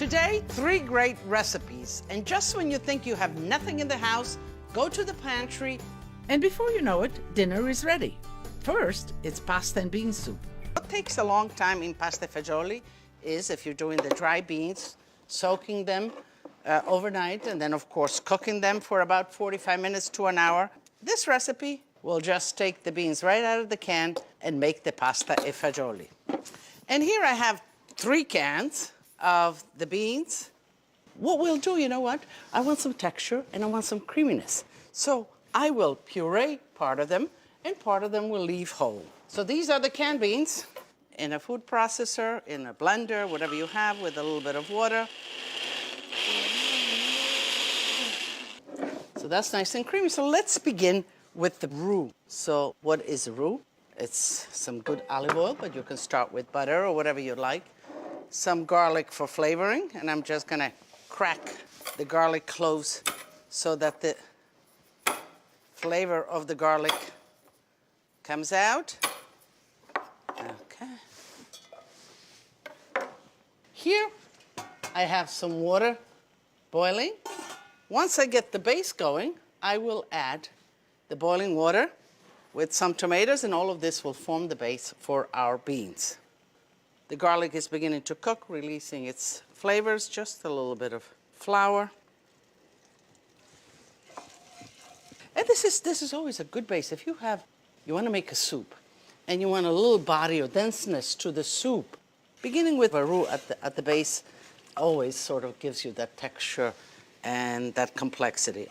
Today, 3 great recipes. And just when you think you have nothing in the house, go to the pantry. And before you know it, dinner is ready. First, it's pasta and bean soup. What takes a long time in pasta fagioli is, if you're doing the dry beans, soaking them overnight, and then, of course, cooking them for about 45 minutes to an hour. This recipe will just take the beans right out of the can and make the pasta e fagioli. And here I have 3 cans of the beans. What we'll do, you know what? I want some texture and I want some creaminess. So I will puree part of them and part of them will leave whole. So these are the canned beans in a food processor, in a blender, whatever you have, with a little bit of water. So that's nice and creamy. So let's begin with the roux. So what is roux? It's some good olive oil, but you can start with butter or whatever you like. Some garlic for flavoring, and I'm just gonna crack the garlic cloves so that the flavor of the garlic comes out. Okay. Here I have some water boiling. Once I get the base going, I will add the boiling water with some tomatoes, and all of this will form the base for our beans. The garlic is beginning to cook, releasing its flavors, just a little bit of flour. And this is always a good base. If you want to make a soup, and you want a little body or denseness to the soup, beginning with a roux at the base always sort of gives you that texture and that complexity.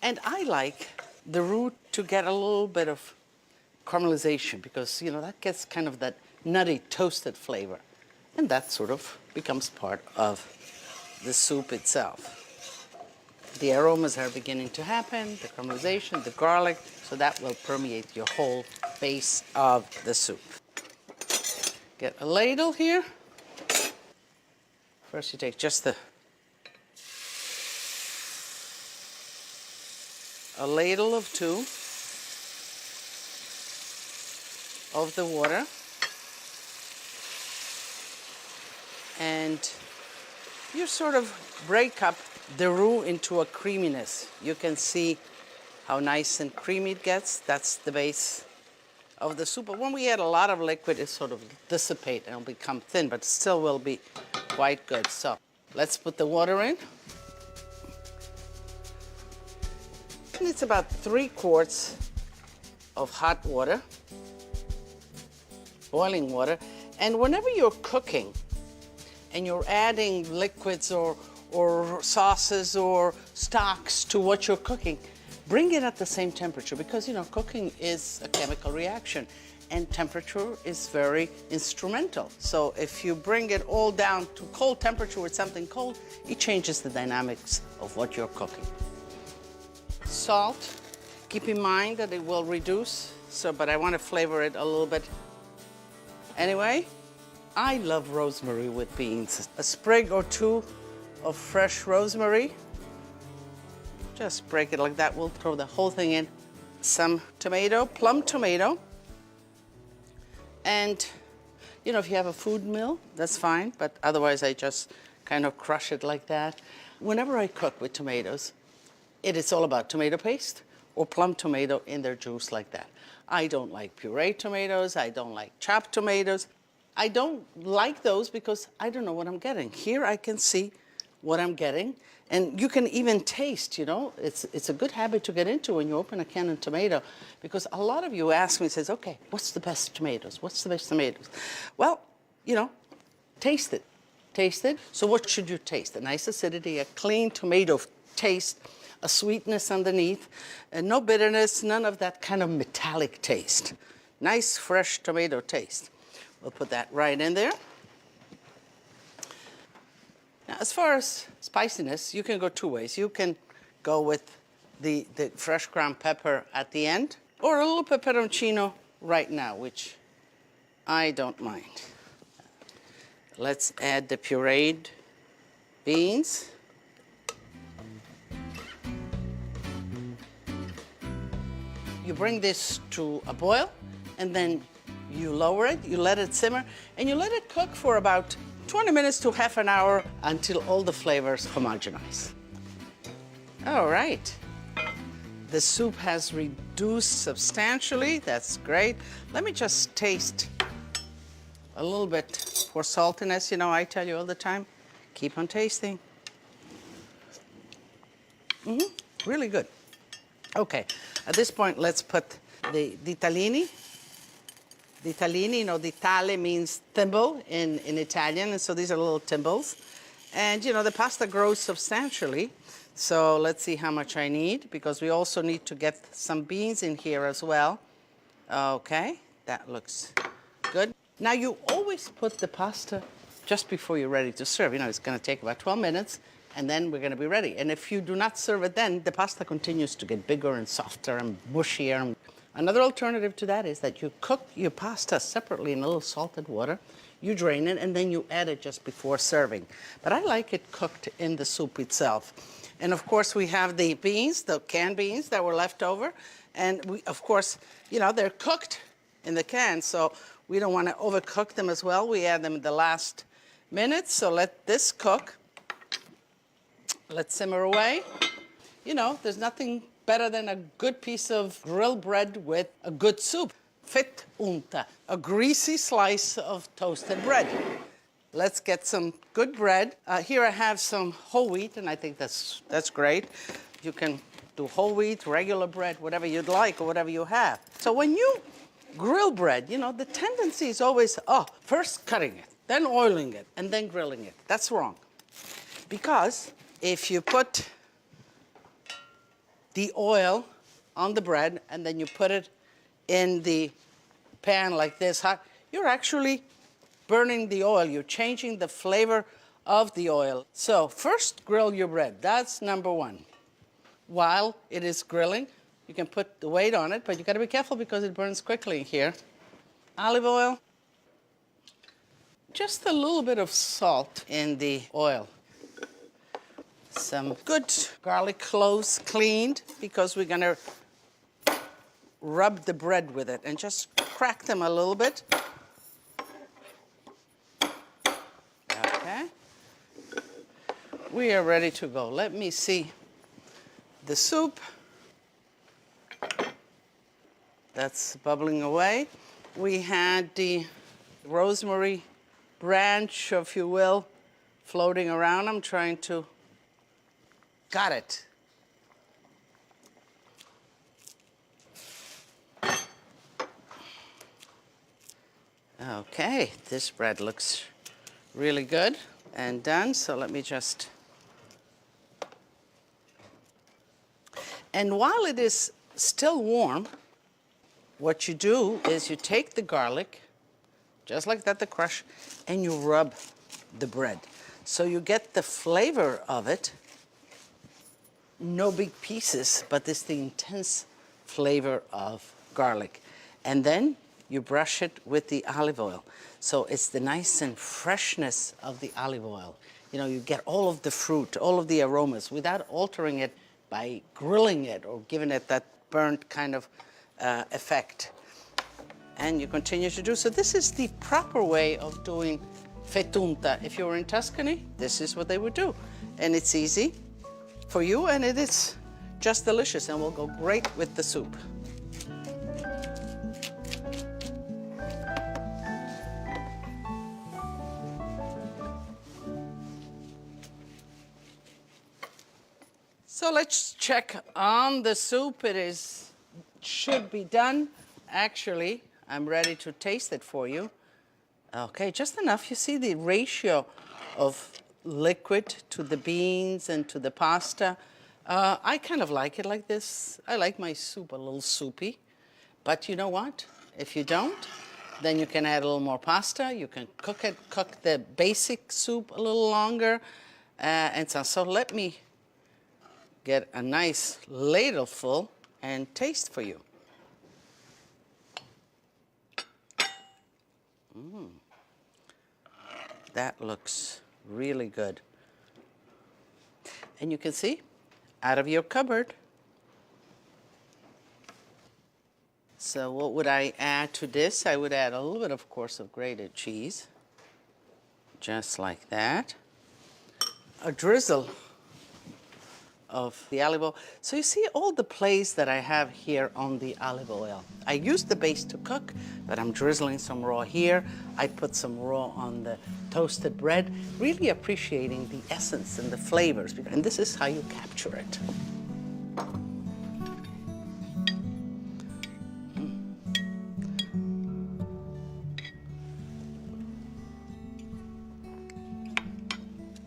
And I like the roux to get a little bit of caramelization because, you know, that gets kind of that nutty, toasted flavor. And that sort of becomes part of the soup itself. The aromas are beginning to happen, the caramelization, the garlic, so that will permeate your whole base of the soup. Get a ladle here. First you take just a ladle of 2 of the water, and you sort of break up the roux into a creaminess. You can see how nice and creamy it gets. That's the base of the soup. But when we add a lot of liquid, it sort of dissipate and it'll become thin, but still will be quite good. So let's put the water in. And it's about 3 quarts of hot water, boiling water. And whenever you're cooking and you're adding liquids or sauces or stocks to what you're cooking, bring it at the same temperature because, you know, cooking is a chemical reaction and temperature is very instrumental. So if you bring it all down to cold temperature with something cold, it changes the dynamics of what you're cooking. Salt, keep in mind that it will reduce, but I want to flavor it a little bit. Anyway, I love rosemary with beans. A sprig or 2 of fresh rosemary. Just break it like that. We'll throw the whole thing in. Some tomato, plum tomato. And, you know, if you have a food mill, that's fine, but otherwise I just kind of crush it like that. Whenever I cook with tomatoes, it is all about tomato paste or plum tomato in their juice like that. I don't like pureed tomatoes. I don't like chopped tomatoes. I don't like those because I don't know what I'm getting. Here I can see what I'm getting, and you can even taste, you know. It's a good habit to get into when you open a can of tomato, because a lot of you ask me, says, okay, what's the best tomatoes? What's the best tomatoes? Well, you know, taste it. Taste it. So what should you taste? A nice acidity, a clean tomato taste, a sweetness underneath, and no bitterness, none of that kind of metallic taste. Nice, fresh tomato taste. We'll put that right in there. Now, as far as spiciness, you can go 2 ways. You can go with the fresh ground pepper at the end, or a little peperoncino right now, which I don't mind. Let's add the pureed beans. You bring this to a boil, and then you lower it, you let it simmer, and you let it cook for about 20 minutes to half an hour until all the flavors homogenize. All right. The soup has reduced substantially. That's great. Let me just taste a little bit for saltiness. You know, I tell you all the time, keep on tasting. Really good. Okay, at this point, let's put the ditalini. Ditalini, you know, ditale means thimble in Italian, and so these are little thimbles. And, you know, the pasta grows substantially, so let's see how much I need, because we also need to get some beans in here as well. Okay, that looks good. Now, you always put the pasta just before you're ready to serve. You know, it's going to take about 12 minutes, and then we're going to be ready. And if you do not serve it then, the pasta continues to get bigger and softer and mushier. Another alternative to that is that you cook your pasta separately in a little salted water. You drain it, and then you add it just before serving. But I like it cooked in the soup itself. And of course, we have the beans, the canned beans that were left over. And we, of course, you know, they're cooked in the can, so we don't want to overcook them as well. We add them in the last minute, so let this cook. Let's simmer away. You know, there's nothing better than a good piece of grilled bread with a good soup. Fettunta, a greasy slice of toasted bread. Let's get some good bread. Here I have some whole wheat, and I think that's great. You can do whole wheat, regular bread, whatever you'd like, or whatever you have. So when you grill bread, you know, the tendency is always, first cutting it, then oiling it, and then grilling it. That's wrong. Because if you put the oil on the bread and then you put it in the pan like this hot, you're actually burning the oil. You're changing the flavor of the oil. So first grill your bread. That's number one. While it is grilling, you can put the weight on it, but you got to be careful because it burns quickly here. Olive oil. Just a little bit of salt in the oil. Some good garlic cloves cleaned, because we're going to rub the bread with it and just crack them a little bit. Okay. We are ready to go. Let me see the soup. That's bubbling away. We had the rosemary branch, if you will, floating around. I'm trying to... Got it. Okay, this bread looks really good and done, so let me just... And while it is still warm, what you do is you take the garlic, just like that, the crush, and you rub the bread. So you get the flavor of it. No big pieces, but it's the intense flavor of garlic. And then you brush it with the olive oil. So it's the nice and freshness of the olive oil. You know, you get all of the fruit, all of the aromas, without altering it by grilling it or giving it that burnt kind of effect. And you continue to do so. This is the proper way of doing fettunta. If you were in Tuscany, this is what they would do. And it's easy for you, and it is just delicious and will go great with the soup. So let's check on the soup. Should be done. Actually, I'm ready to taste it for you. Okay, just enough. You see the ratio of liquid to the beans and to the pasta. I kind of like it like this. I like my soup a little soupy. But you know what? If you don't, then you can add a little more pasta. You can cook the basic soup a little longer. And so let me get a nice ladleful and taste for you. That looks really good. And you can see, out of your cupboard. So what would I add to this? I would add a little bit, of course, of grated cheese. Just like that. A drizzle of the olive oil. So you see all the place that I have here on the olive oil. I use the base to cook, but I'm drizzling some raw here. I put some raw on the toasted bread, really appreciating the essence and the flavors. And this is how you capture it.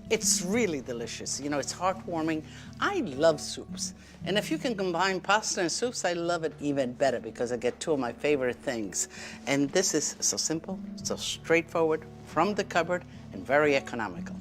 It's really delicious. You know, it's heartwarming. I love soups. And if you can combine pasta and soups, I love it even better because I get two of my favorite things. And this is so simple, so straightforward, from the cupboard, and very economical.